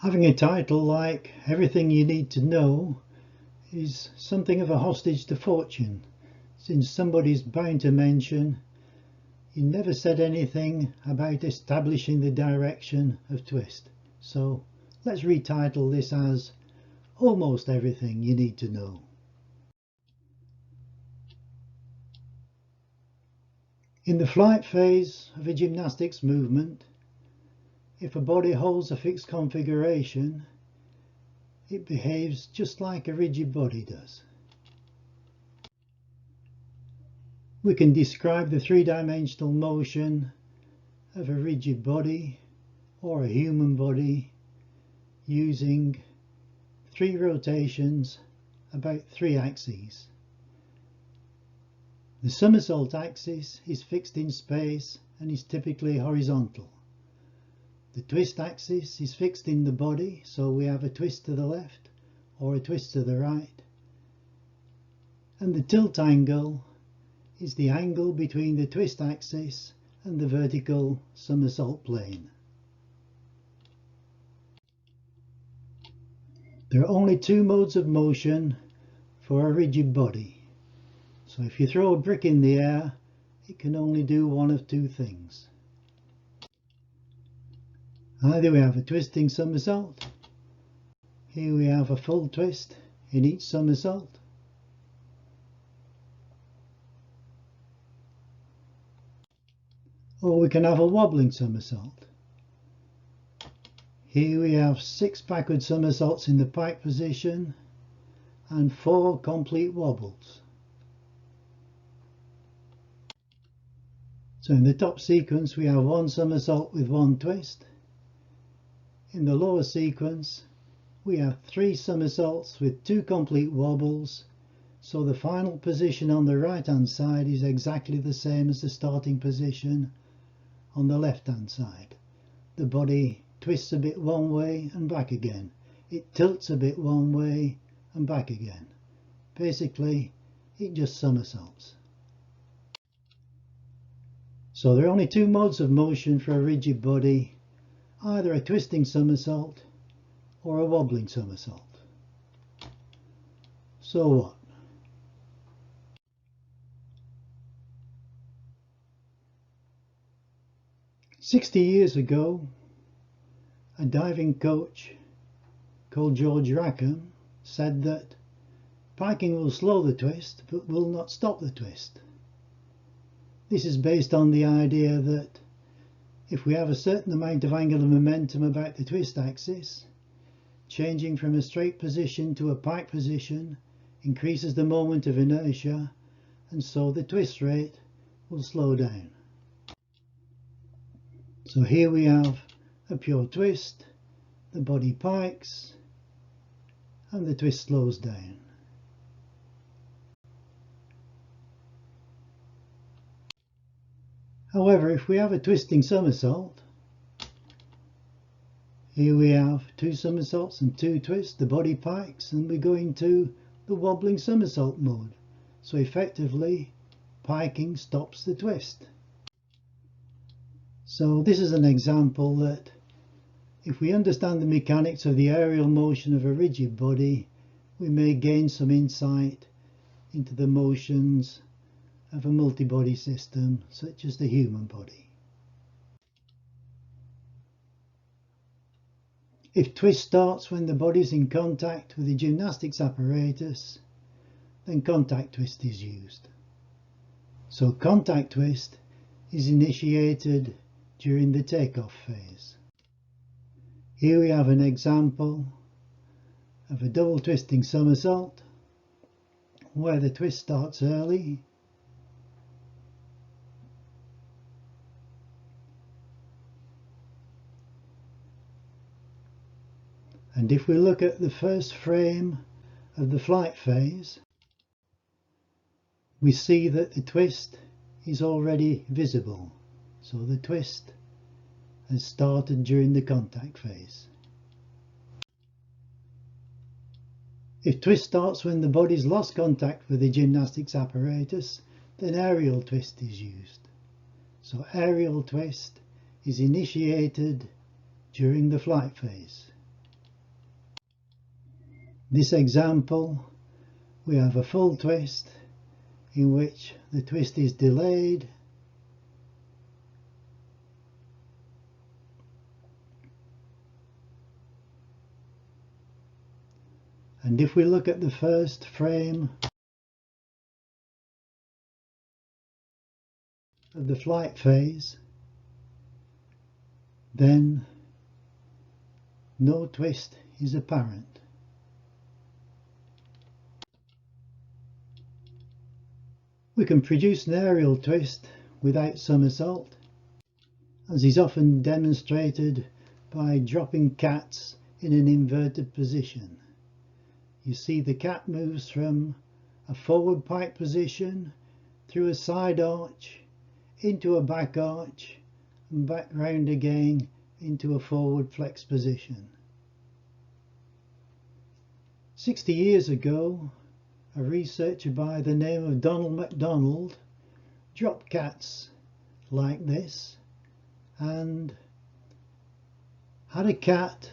Having a title like Everything You Need to Know is something of a hostage to fortune, since somebody's bound to mention you never said anything about establishing the direction of twist. So let's retitle this as Almost Everything You Need to Know. In the flight phase of a gymnastics movement, if a body holds a fixed configuration, it behaves just like a rigid body does. We can describe the three-dimensional motion of a rigid body or a human body using 3 rotations about 3 axes. The somersault axis is fixed in space and is typically horizontal. The twist axis is fixed in the body, so we have a twist to the left or a twist to the right. And the tilt angle is the angle between the twist axis and the vertical somersault plane. There are only 2 modes of motion for a rigid body. So if you throw a brick in the air, it can only do one of 2 things. Either we have a twisting somersault. Here we have a full twist in each somersault. Or we can have a wobbling somersault. Here we have 6 backward somersaults in the pike position and 4 complete wobbles. So in the top sequence we have 1 somersault with 1 twist. In the lower sequence we have 3 somersaults with 2 complete wobbles, so the final position on the right hand side is exactly the same as the starting position on the left hand side. The body twists a bit one way and back again. It tilts a bit one way and back again. Basically it just somersaults. So there are only 2 modes of motion for a rigid body, either a twisting somersault or a wobbling somersault. So what? "60 years ago, a diving coach called George Rackham said that piking will slow the twist but will not stop the twist. This is based on the idea that if we have a certain amount of angular momentum about the twist axis, changing from a straight position to a pike position increases the moment of inertia, and so the twist rate will slow down. So here we have a pure twist, the body pikes, and the twist slows down. However, if we have a twisting somersault, here we have 2 somersaults and 2 twists, the body pikes, and we go into the wobbling somersault mode. So effectively, piking stops the twist. So this is an example that if we understand the mechanics of the aerial motion of a rigid body, we may gain some insight into the motions of a multi-body system such as the human body. If twist starts when the body is in contact with the gymnastics apparatus, then contact twist is used. So contact twist is initiated during the takeoff phase. Here we have an example of a double twisting somersault where the twist starts early and if we look at the first frame of the flight phase, we see that the twist is already visible. So the twist has started during the contact phase. If twist starts when the body's lost contact with the gymnastics apparatus, then aerial twist is used. So aerial twist is initiated during the flight phase. This example, we have a full twist in which the twist is delayed and if we look at the first frame of the flight phase, then no twist is apparent. We can produce an aerial twist without somersault, as is often demonstrated by dropping cats in an inverted position. You see the cat moves from a forward pike position through a side arch into a back arch and back round again into a forward flex position. 60 years ago, a researcher by the name of Donald MacDonald dropped cats like this and had a cat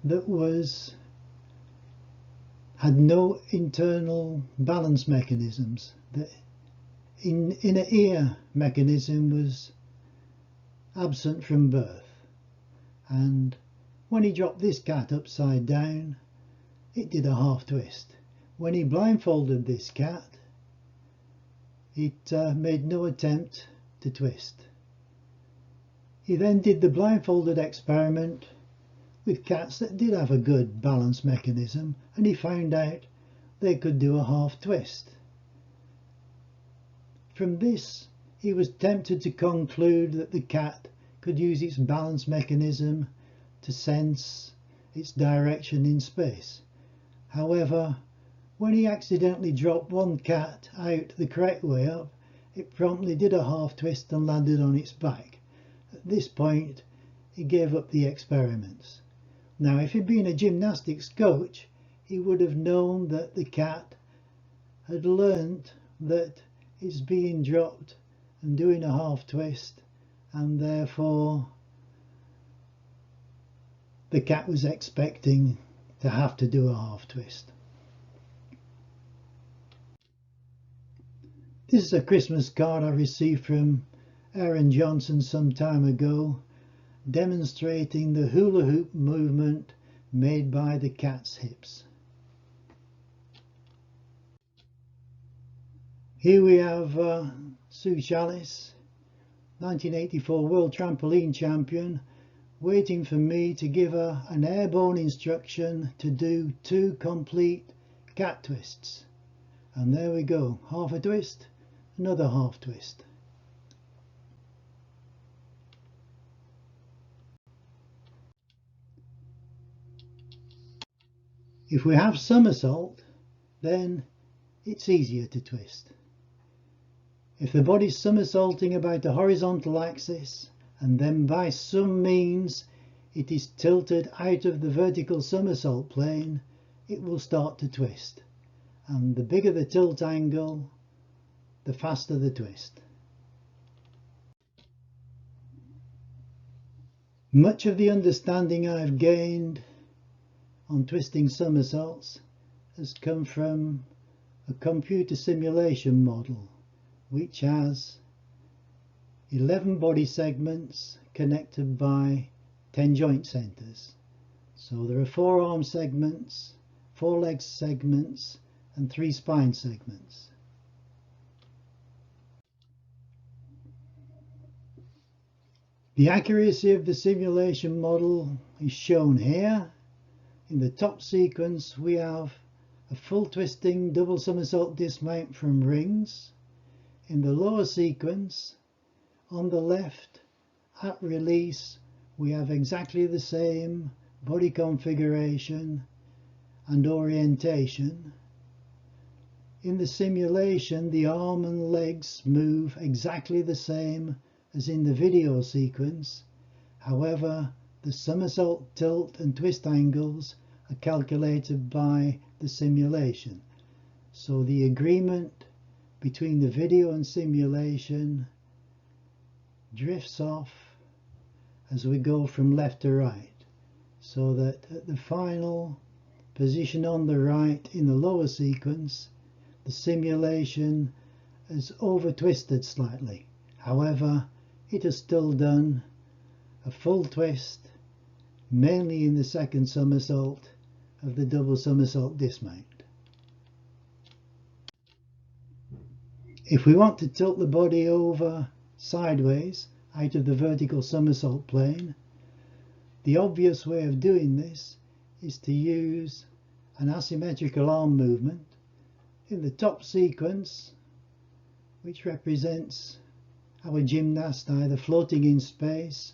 that had no internal balance mechanisms. The inner ear mechanism was absent from birth, and when he dropped this cat upside down, it did a half twist. When he blindfolded this cat, it made no attempt to twist. He then did the blindfolded experiment with cats that did have a good balance mechanism, and he found out they could do a half twist. From this, he was tempted to conclude that the cat could use its balance mechanism to sense its direction in space. However, when he accidentally dropped one cat out the correct way up, it promptly did a half twist and landed on its back. At this point, he gave up the experiments. Now, if he'd been a gymnastics coach, he would have known that the cat had learnt that it's being dropped and doing a half twist, and therefore the cat was expecting to have to do a half twist. This is a Christmas card I received from Aaron Johnson some time ago, demonstrating the hula hoop movement made by the cat's hips. Here we have Sue Chalice, 1984 World Trampoline Champion, waiting for me to give her an airborne instruction to do 2 complete cat twists. And there we go, half a twist, another half twist. If we have somersault, then it's easier to twist. If the body's somersaulting about a horizontal axis, and then by some means it is tilted out of the vertical somersault plane, it will start to twist. And the bigger the tilt angle, the faster the twist. Much of the understanding I've gained on twisting somersaults has come from a computer simulation model which has 11 body segments connected by 10 joint centers. So there are 4 arm segments, 4 leg segments and 3 spine segments. The accuracy of the simulation model is shown here. In the top sequence we have a full twisting double somersault dismount from rings. In the lower sequence, on the left, at release, we have exactly the same body configuration and orientation. In the simulation, the arm and legs move exactly the same as in the video sequence. However, the somersault, tilt and twist angles are calculated by the simulation. So the agreement between the video and simulation drifts off as we go from left to right, so that at the final position on the right in the lower sequence, the simulation has over twisted slightly. However, it has still done a full twist, mainly in the second somersault of the double somersault dismount. If we want to tilt the body over sideways out of the vertical somersault plane, the obvious way of doing this is to use an asymmetrical arm movement in the top sequence, which represents our gymnast either floating in space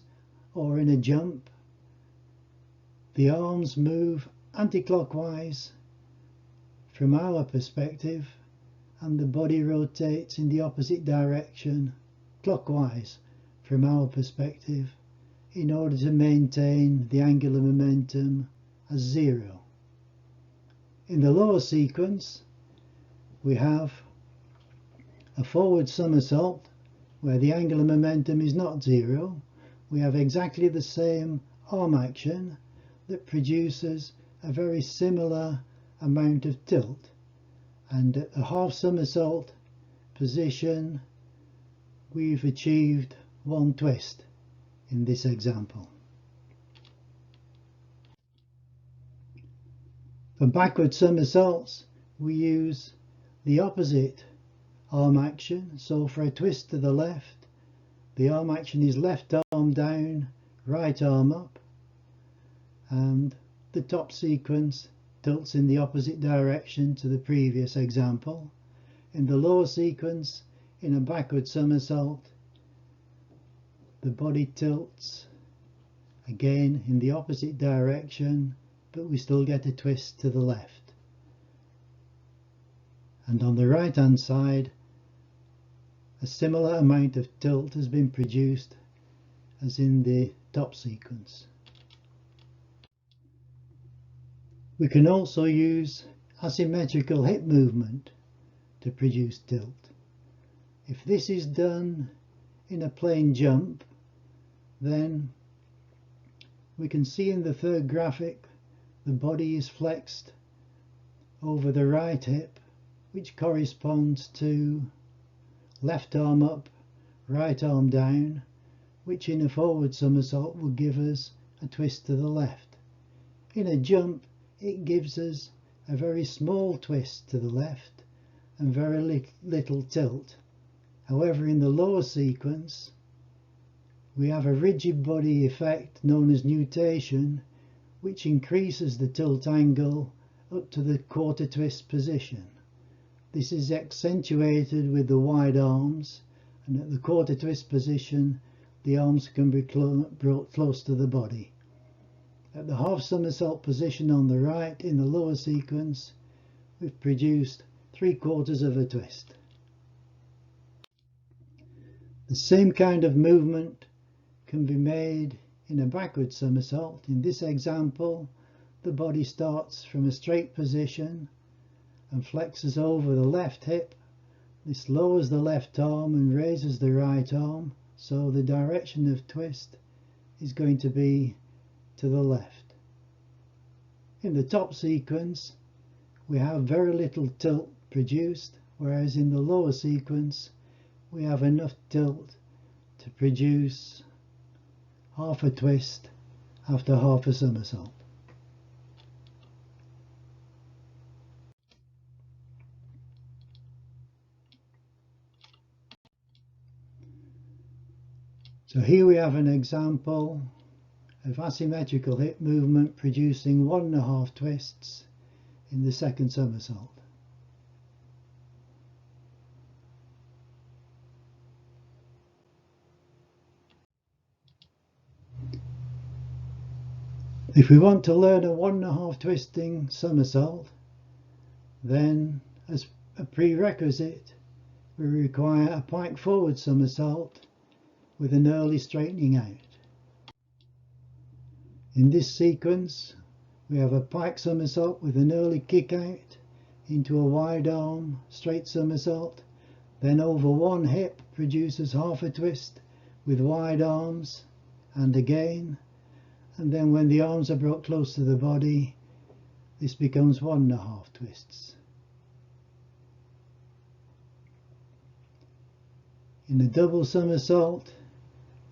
or in a jump. The arms move anti-clockwise from our perspective, and the body rotates in the opposite direction clockwise from our perspective in order to maintain the angular momentum as 0. In the lower sequence, we have a forward somersault where the angular momentum is not 0. We have exactly the same arm action that produces a very similar amount of tilt, and at the half somersault position we've achieved one twist in this example. For backward somersaults we use the opposite arm action. So for a twist to the left, the arm action is left arm down, right arm up, and the top sequence tilts in the opposite direction to the previous example. In the lower sequence, in a backward somersault, the body tilts again in the opposite direction, but we still get a twist to the left. And on the right hand side, a similar amount of tilt has been produced as in the top sequence. We can also use asymmetrical hip movement to produce tilt. If this is done in a plain jump, then we can see in the third graphic the body is flexed over the right hip, which corresponds to left arm up, right arm down, which in a forward somersault will give us a twist to the left. In a jump, it gives us a very small twist to the left and very little tilt. However, in the lower sequence, we have a rigid body effect known as nutation, which increases the tilt angle up to the quarter twist position. This is accentuated with the wide arms, and at the quarter twist position the arms can be brought close to the body. At the half somersault position on the right in the lower sequence, we've produced 3/4 of a twist. The same kind of movement can be made in a backward somersault. In this example, the body starts from a straight position and flexes over the left hip. This lowers the left arm and raises the right arm, so the direction of twist is going to be to the left. In the top sequence, we have very little tilt produced, whereas in the lower sequence we have enough tilt to produce half a twist after half a somersault. So here we have an example of asymmetrical hip movement producing 1.5 twists in the second somersault. If we want to learn a 1.5 twisting somersault, then as a prerequisite we require a pike forward somersault with an early straightening out. In this sequence we have a pike somersault with an early kick out into a wide arm straight somersault, then over one hip produces half a twist with wide arms and again, and then when the arms are brought close to the body this becomes 1.5 twists. In a double somersault,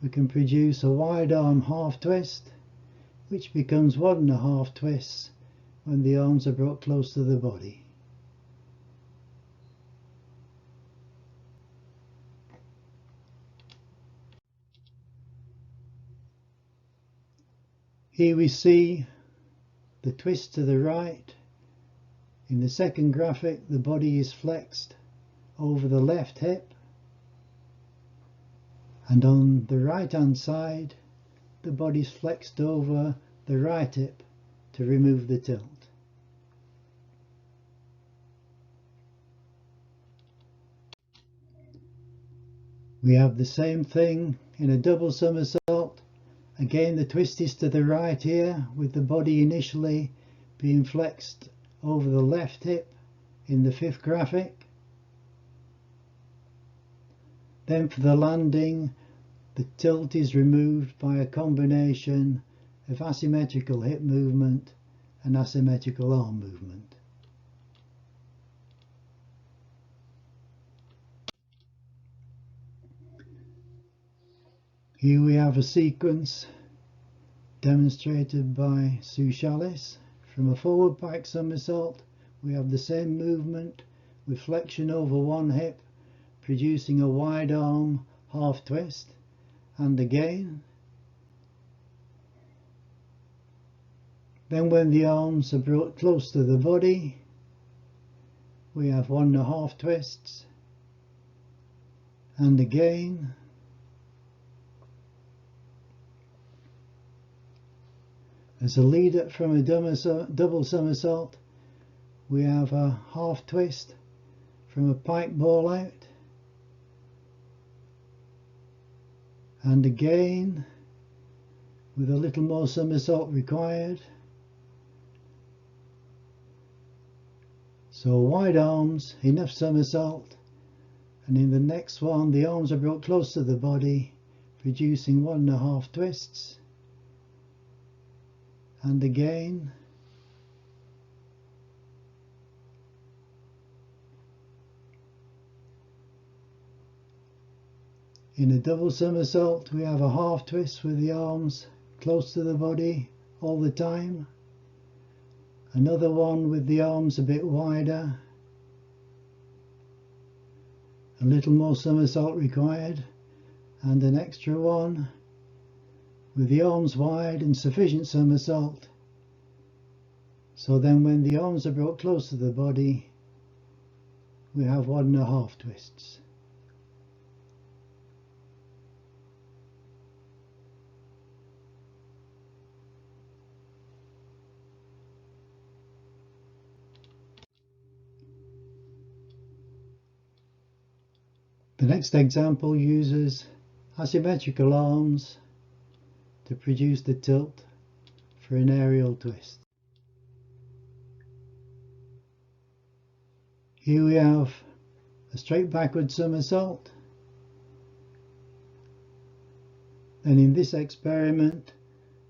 we can produce a wide arm half twist, which becomes 1.5 twists when the arms are brought close to the body. Here we see the twist to the right. In the second graphic, the body is flexed over the left hip, and on the right hand side the body is flexed over the right hip to remove the tilt. We have the same thing in a double somersault. Again, the twist is to the right here, with the body initially being flexed over the left hip in the fifth graphic. Then for the landing, the tilt is removed by a combination of asymmetrical hip movement and asymmetrical arm movement. Here we have a sequence demonstrated by Sue Challis. From a forward back somersault, we have the same movement with flexion over one hip, producing a wide arm half twist, and again. Then when the arms are brought close to the body, we have 1.5 twists, and again. As a lead up from a double somersault, we have a half twist from a pike ball out, and again with a little more somersault required. So wide arms, enough somersault, and in the next one the arms are brought close to the body, producing 1.5 twists. And again, in a double somersault we have a half twist with the arms close to the body all the time, another one with the arms a bit wider, a little more somersault required, and an extra one with the arms wide and sufficient somersault. So then when the arms are brought close to the body, we have 1.5 twists. The next example uses asymmetrical arms to produce the tilt for an aerial twist. Here we have a straight backward somersault. And in this experiment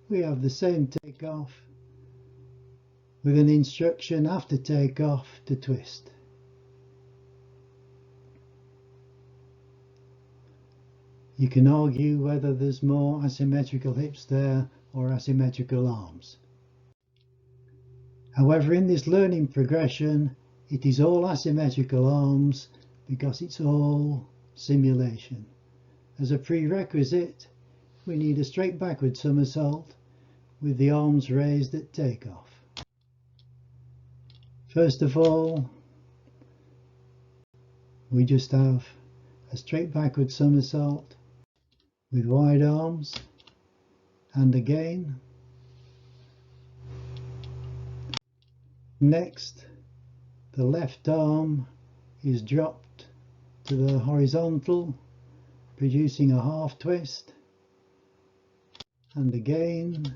we have the same takeoff with an instruction after takeoff to twist. You can argue whether there's more asymmetrical hips there or asymmetrical arms. However, in this learning progression, it is all asymmetrical arms because it's all simulation. As a prerequisite, we need a straight backward somersault with the arms raised at takeoff. First of all, we just have a straight backward somersault with wide arms, and again. Next, the left arm is dropped to the horizontal, producing a half twist, and again.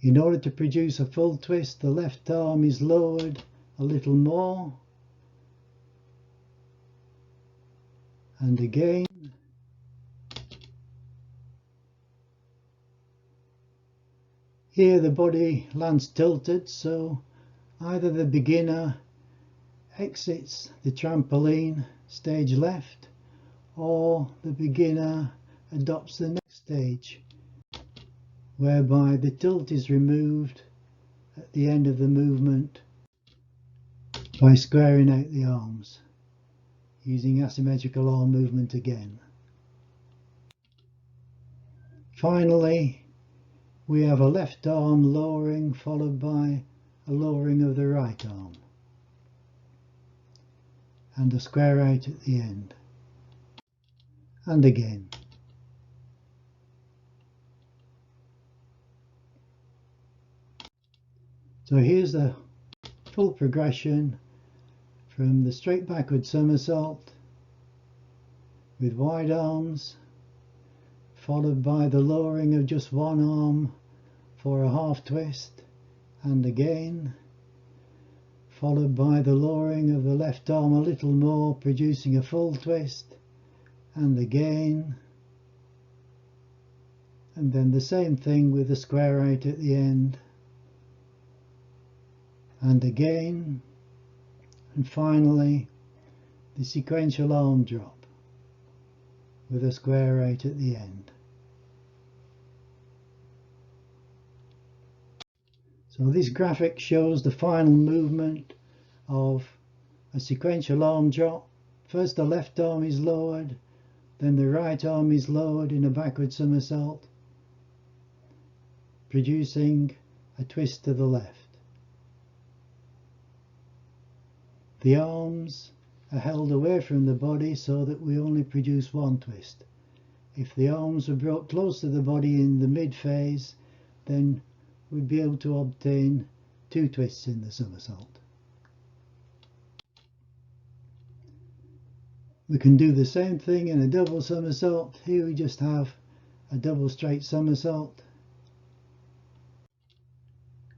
In order to produce a full twist, the left arm is lowered a little more, and again. Here the body lands tilted, so either the beginner exits the trampoline stage left, or the beginner adopts the next stage, whereby the tilt is removed at the end of the movement by squaring out the arms, using asymmetrical arm movement again. Finally, we have a left arm lowering followed by a lowering of the right arm and a square out at the end. And again. So here's the full progression from the straight backward somersault with wide arms, followed by the lowering of just one arm for a half twist, and again, followed by the lowering of the left arm a little more, producing a full twist, and again, and then the same thing with the square out at the end, and again, and finally the sequential arm drop with a square out at the end. So this graphic shows the final movement of a sequential arm drop. First the left arm is lowered, then the right arm is lowered in a backward somersault, producing a twist to the left. The arms are held away from the body so that we only produce one twist. If the arms were brought close to the body in the mid phase, then we'd be able to obtain two twists in the somersault. We can do the same thing in a double somersault. Here we just have a double straight somersault.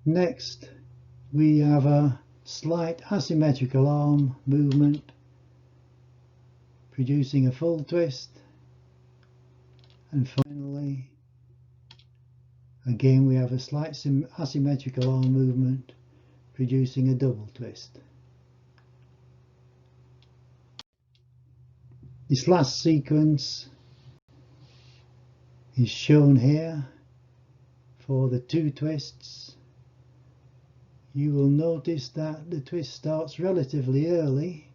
Next, we have a slight asymmetrical arm movement, producing a full twist. And finally, again we have a slight asymmetrical arm movement, producing a double twist. This last sequence is shown here for the two twists. You will notice that the twist starts relatively early,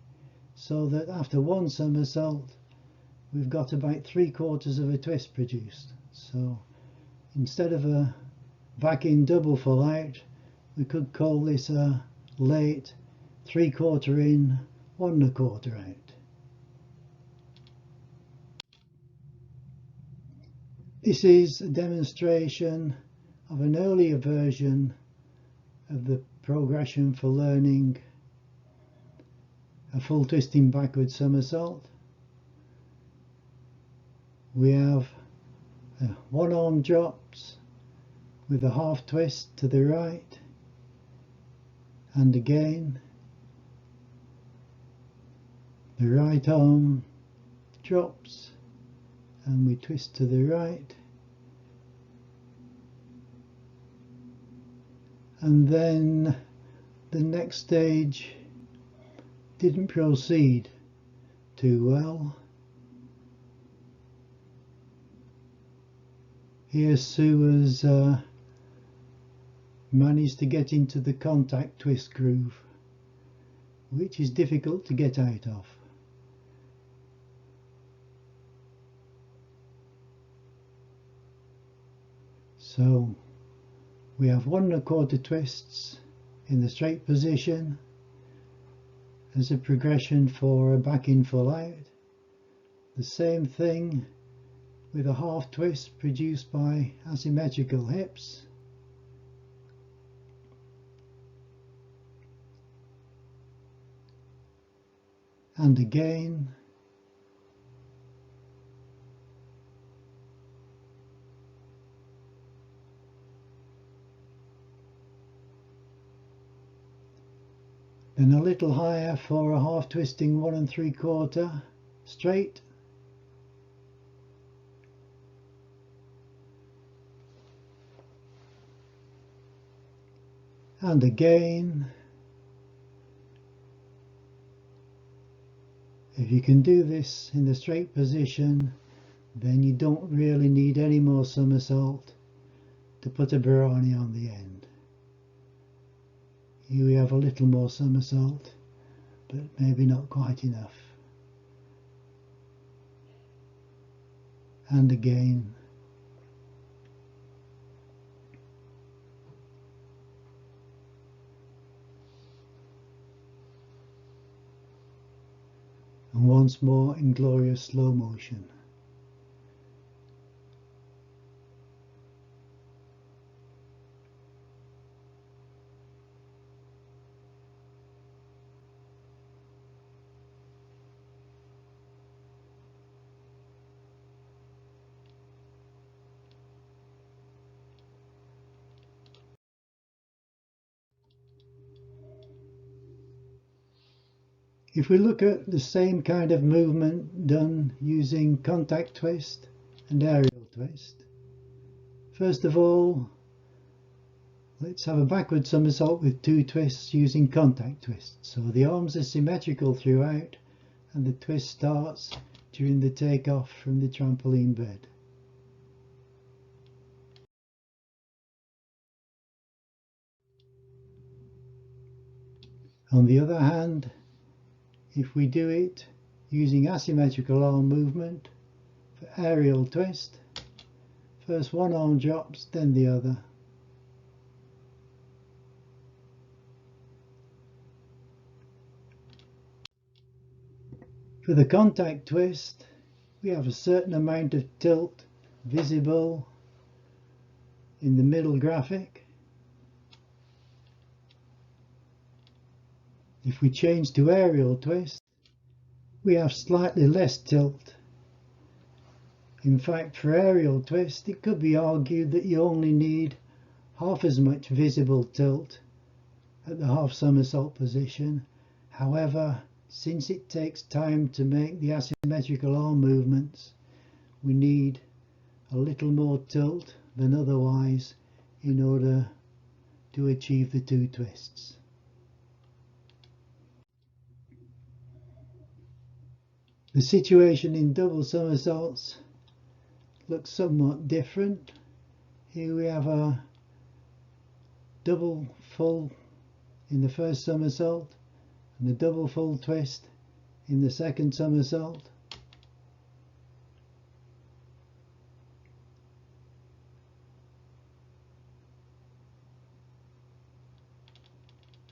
so that after one somersault we've got about 3/4 of a twist produced. So instead of a back in double full out, we could call this a late 3/4 in, 1 1/4 out. This is a demonstration of an earlier version of the progression for learning a full twisting backward somersault. We have one arm drops with a half twist to the right, and again the right arm drops and we twist to the right, and then the next stage didn't proceed too well. Here Sue has managed to get into the contact twist groove, which is difficult to get out of. So we have 1 1/4 twists in the straight position as a progression for a back in full out. The same thing with a half twist produced by asymmetrical hips. And again. Then a little higher for a half twisting 1 3/4 straight. and again. If you can do this in the straight position, then you don't really need any more somersault to put a Bharani on the end. Here we have a little more somersault, but maybe not quite enough. And again. And once more in glorious slow motion. If we look at the same kind of movement done using contact twist and aerial twist, first of all, let's have a backward somersault with 2 twists using contact twist. So the arms are symmetrical throughout and the twist starts during the takeoff from the trampoline bed. On the other hand, if we do it using asymmetrical arm movement for aerial twist, first one arm drops, then the other. For the contact twist, we have a certain amount of tilt visible in the middle graphic. If we change to aerial twist, we have slightly less tilt. In fact, for aerial twist, it could be argued that you only need half as much visible tilt at the half somersault position. However, since it takes time to make the asymmetrical arm movements, we need a little more tilt than otherwise in order to achieve the 2 twists. The situation in double somersaults looks somewhat different. Here we have a double full in the first somersault and a double full twist in the second somersault.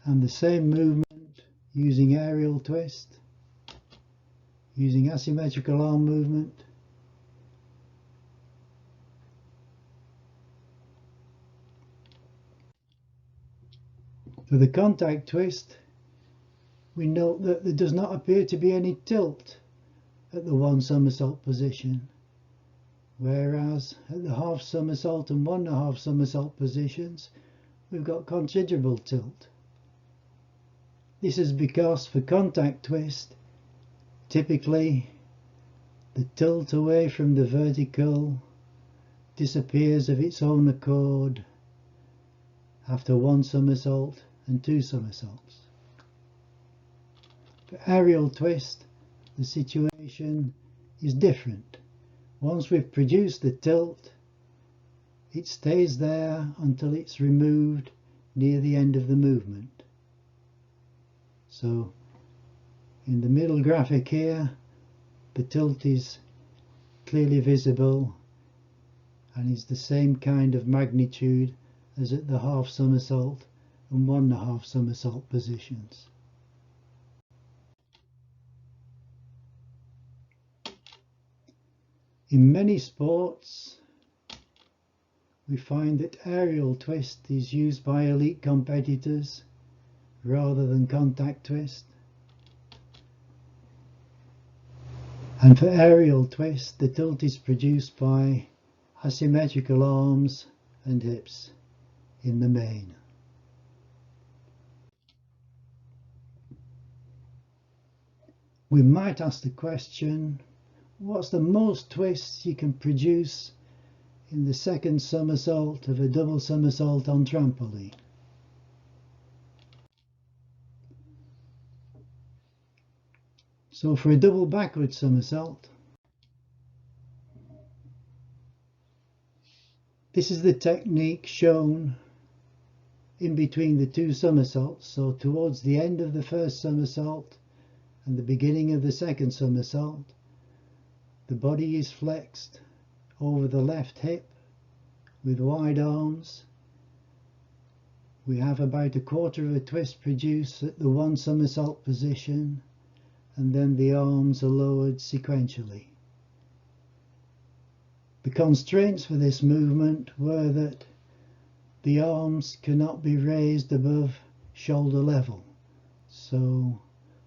And the same movement using aerial twist, using asymmetrical arm movement. For the contact twist, we note that there does not appear to be any tilt at the 1 somersault position, whereas at the half somersault and 1.5 somersault positions, we've got considerable tilt. This is because for contact twist, typically the tilt away from the vertical disappears of its own accord after 1 somersault and 2 somersaults. For aerial twist, the situation is different. Once we've produced the tilt, it stays there until it's removed near the end of the movement. So in the middle graphic here, the tilt is clearly visible and is the same kind of magnitude as at the half somersault and 1.5 somersault positions. In many sports, we find that aerial twist is used by elite competitors rather than contact twist. And for aerial twist, the tilt is produced by asymmetrical arms and hips in the main. We might ask the question, what's the most twists you can produce in the second somersault of a double somersault on trampoline? So for a double backward somersault, this is the technique shown in between the two somersaults. So towards the end of the first somersault and the beginning of the second somersault, the body is flexed over the left hip with wide arms. We have about a quarter of a twist produced at the one somersault position, and then the arms are lowered sequentially. The constraints for this movement were that the arms cannot be raised above shoulder level, so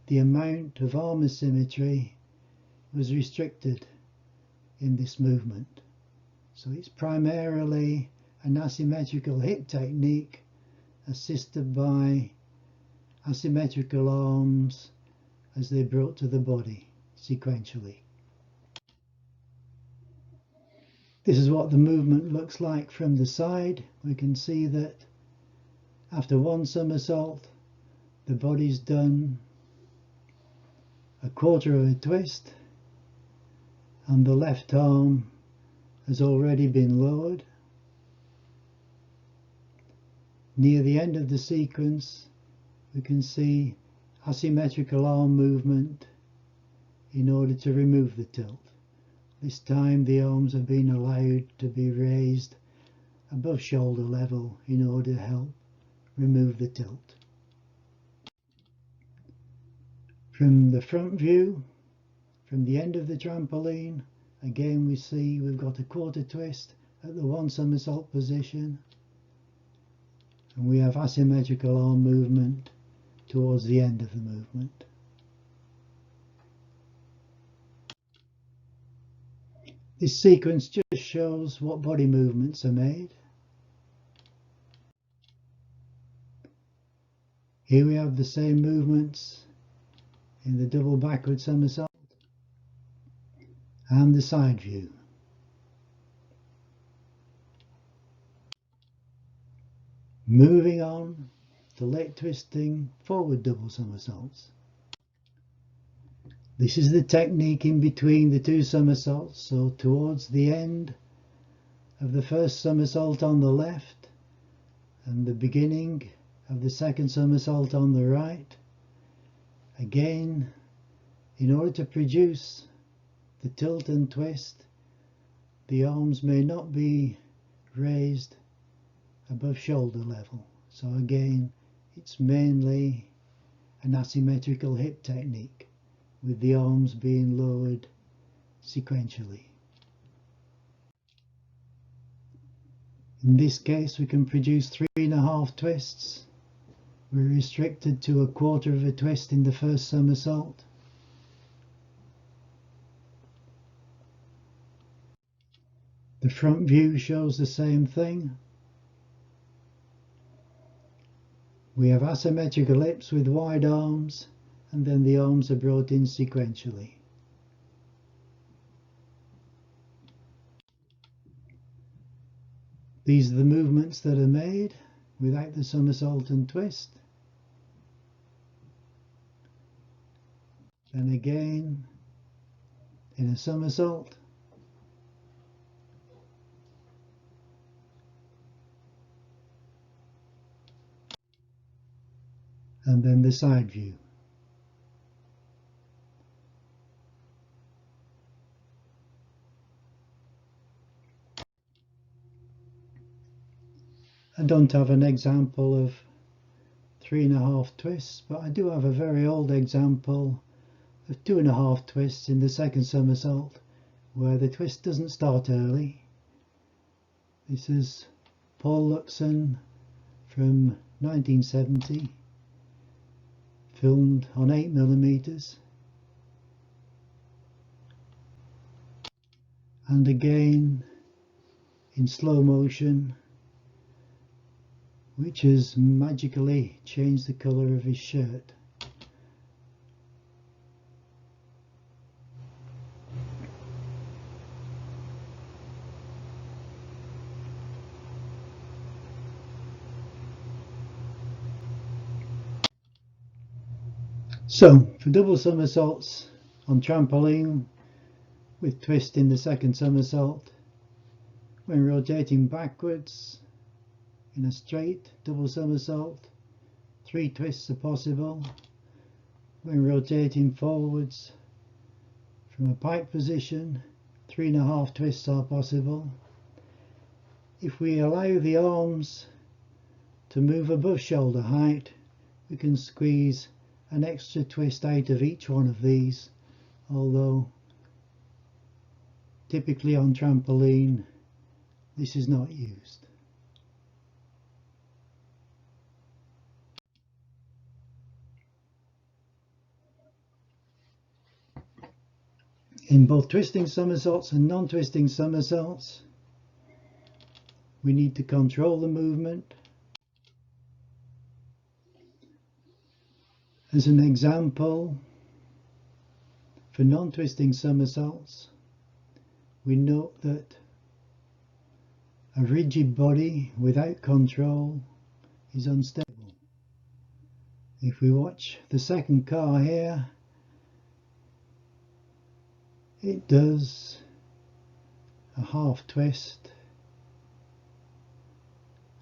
the amount of arm asymmetry was restricted in this movement. So it's primarily an asymmetrical hip technique assisted by asymmetrical arms as they're brought to the body sequentially. This is what the movement looks like from the side. We can see that after one somersault, the body's done a quarter of a twist, and the left arm has already been lowered. Near the end of the sequence, we can see asymmetrical arm movement in order to remove the tilt. This time the arms have been allowed to be raised above shoulder level in order to help remove the tilt. From the front view, from the end of the trampoline, again we see we've got a quarter twist at the one somersault position, and we have asymmetrical arm movement towards the end of the movement. This sequence just shows what body movements are made. Here we have the same movements in the double backward somersault and the side view. Moving on to leg twisting forward double somersaults. This is the technique in between the two somersaults, so towards the end of the first somersault on the left and the beginning of the second somersault on the right. Again, in order to produce the tilt and twist, the arms may not be raised above shoulder level. So again, it's mainly an asymmetrical hip technique, with the arms being lowered sequentially. In this case, we can produce 3.5 twists. We're restricted to a quarter of a twist in the first somersault. The front view shows the same thing. We have asymmetrical hips with wide arms, and then the arms are brought in sequentially. These are the movements that are made without the somersault and twist. Then again in a somersault. And then the side view. I don't have an example of 3.5 twists, but I do have a very old example of 2.5 twists in the second somersault, where the twist doesn't start early. This is Paul Luxon from 1970, filmed on 8mm. And again in slow motion, which has magically changed the colour of his shirt. So, for double somersaults, on trampoline with twist in the second somersault. When rotating backwards in a straight double somersault, 3 twists are possible. When rotating forwards from a pike position, 3.5 twists are possible. If we allow the arms to move above shoulder height, we can squeeze an extra twist out of each one of these, although typically on trampoline this is not used. In both twisting somersaults and non-twisting somersaults, we need to control the movement. As an example, for non-twisting somersaults, we note that a rigid body without control is unstable. If we watch the second car here, it does a half twist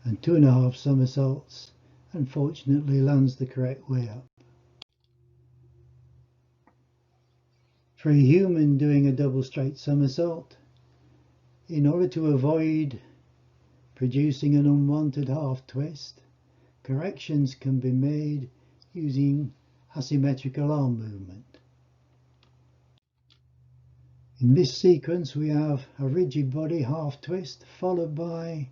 and 2.5 somersaults and fortunately lands the correct way up. For a human doing a double straight somersault, in order to avoid producing an unwanted half twist, corrections can be made using asymmetrical arm movement. In this sequence we have a rigid body half twist followed by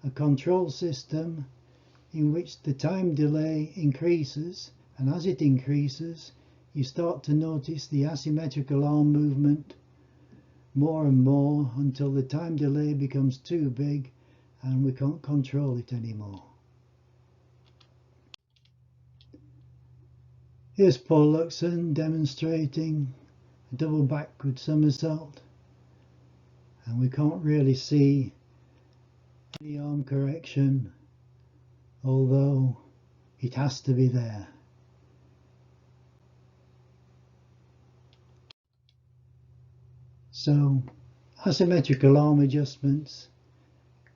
a control system in which the time delay increases, and as it increases you start to notice the asymmetrical arm movement more and more until the time delay becomes too big and we can't control it anymore. Here's Paul Luxon demonstrating a double backward somersault, and we can't really see any arm correction, although it has to be there. So asymmetrical arm adjustments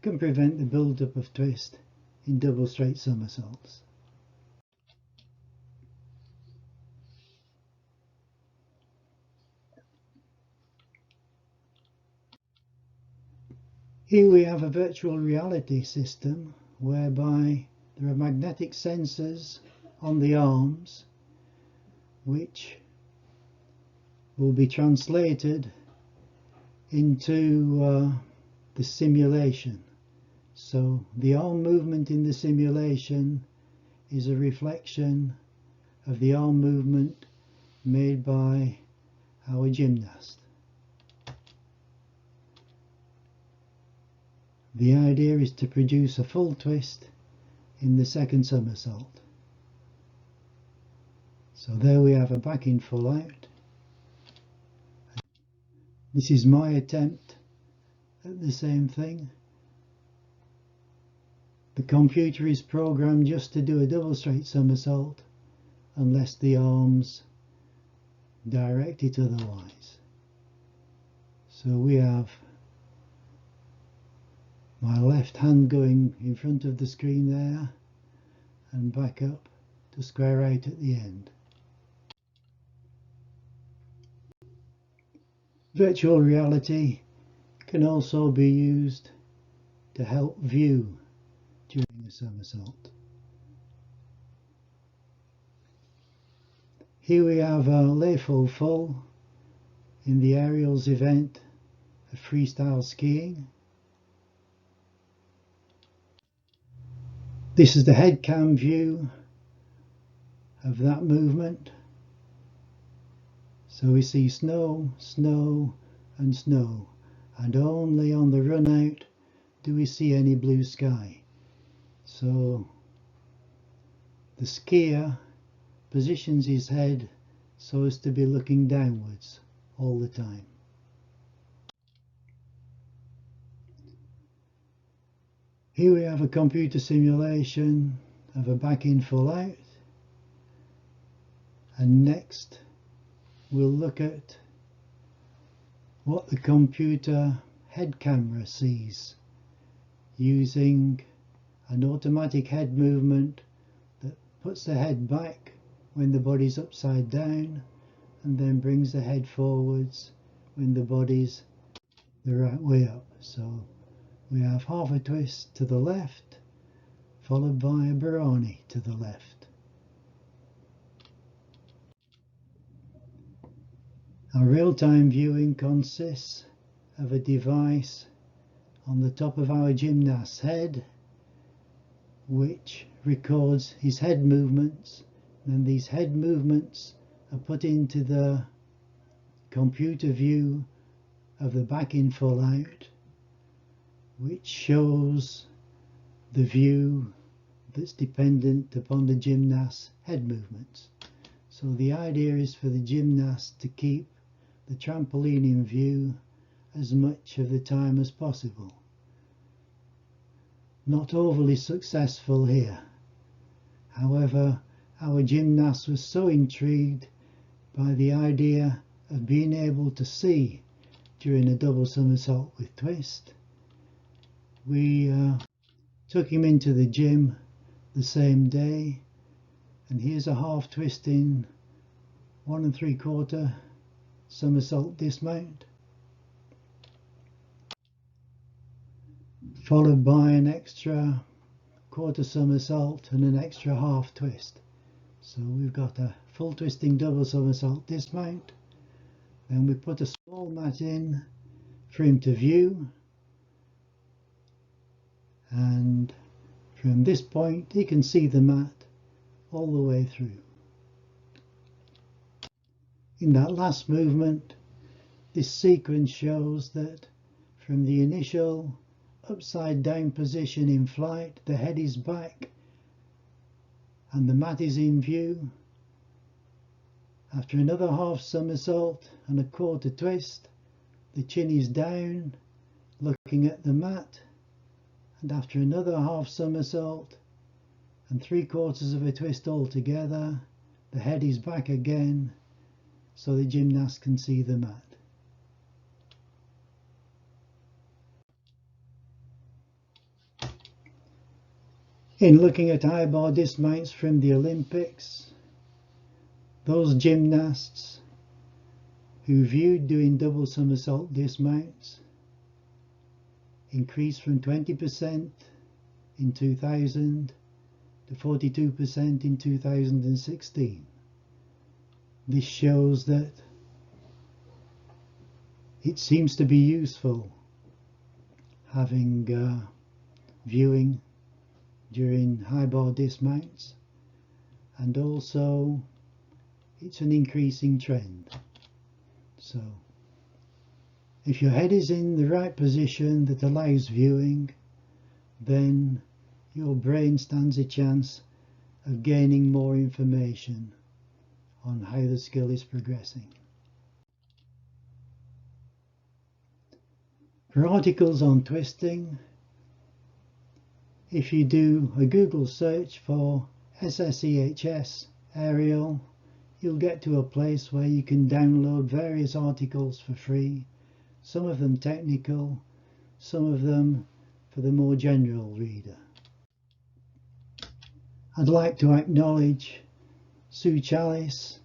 can prevent the build-up of twist in double straight somersaults. Here we have a virtual reality system whereby there are magnetic sensors on the arms which will be translated into the simulation. So the arm movement in the simulation is a reflection of the arm movement made by our gymnast. The idea is to produce a full twist in the second somersault. So there we have a back in full out. This is my attempt at the same thing. The computer is programmed just to do a double straight somersault unless the arms direct it otherwise. So we have my left hand going in front of the screen there and back up to square out at the end. Virtual reality can also be used to help view during a somersault. Here we have a Leifel full in the aerials event of freestyle skiing. This is the head cam view of that movement. So we see snow, snow and snow, and only on the run out do we see any blue sky. So the skier positions his head so as to be looking downwards all the time. Here we have a computer simulation of a back in full out, and next we'll look at what the computer head camera sees using an automatic head movement that puts the head back when the body's upside down and then brings the head forwards when the body's the right way up. So we have half a twist to the left followed by a Barani to the left. Our real-time viewing consists of a device on the top of our gymnast's head which records his head movements, and these head movements are put into the computer view of the back in full out, which shows the view that's dependent upon the gymnast's head movements. So the idea is for the gymnast to keep the trampoline in view as much of the time as possible. Not overly successful here. However, our gymnast was so intrigued by the idea of being able to see during a double somersault with twist. We took him into the gym the same day, and here's a half twisting 1 3/4 somersault dismount, followed by an extra quarter somersault and an extra half twist. So we've got a full twisting double somersault dismount. Then we put a small mat in for him to view, and from this point he can see the mat all the way through. In that last movement, this sequence shows that from the initial upside down position in flight, the head is back and the mat is in view. After another half somersault and a quarter twist, the chin is down looking at the mat, and after another half somersault and 3/4 of a twist altogether, the head is back again so the gymnast can see the mat. In looking at high bar dismounts from the Olympics, those gymnasts who viewed doing double somersault dismounts increased from 20% in 2000 to 42% in 2016. This shows that it seems to be useful having viewing during high bar dismounts, and also it's an increasing trend. So if your head is in the right position that allows viewing, then your brain stands a chance of gaining more information on how the skill is progressing. For articles on twisting, if you do a Google search for SSEHS aerial, you'll get to a place where you can download various articles for free, some of them technical, some of them for the more general reader. I'd like to acknowledge Sue Chalice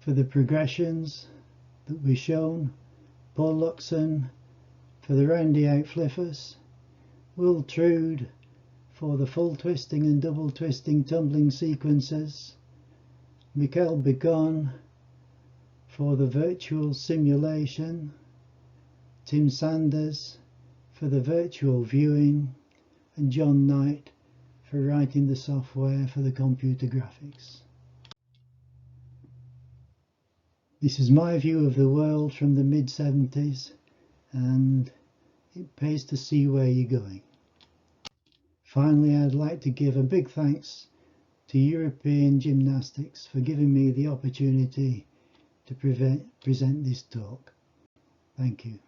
for the progressions that were shown, Paul Luxon for the roundy out fliffers, Will Trude for the full twisting and double twisting tumbling sequences, Mikhail Begon for the virtual simulation, Tim Sanders for the virtual viewing, and John Knight for writing the software for the computer graphics. This is my view of the world from the mid-70s, and it pays to see where you're going. Finally, I'd like to give a big thanks to European Gymnastics for giving me the opportunity to present this talk. Thank you.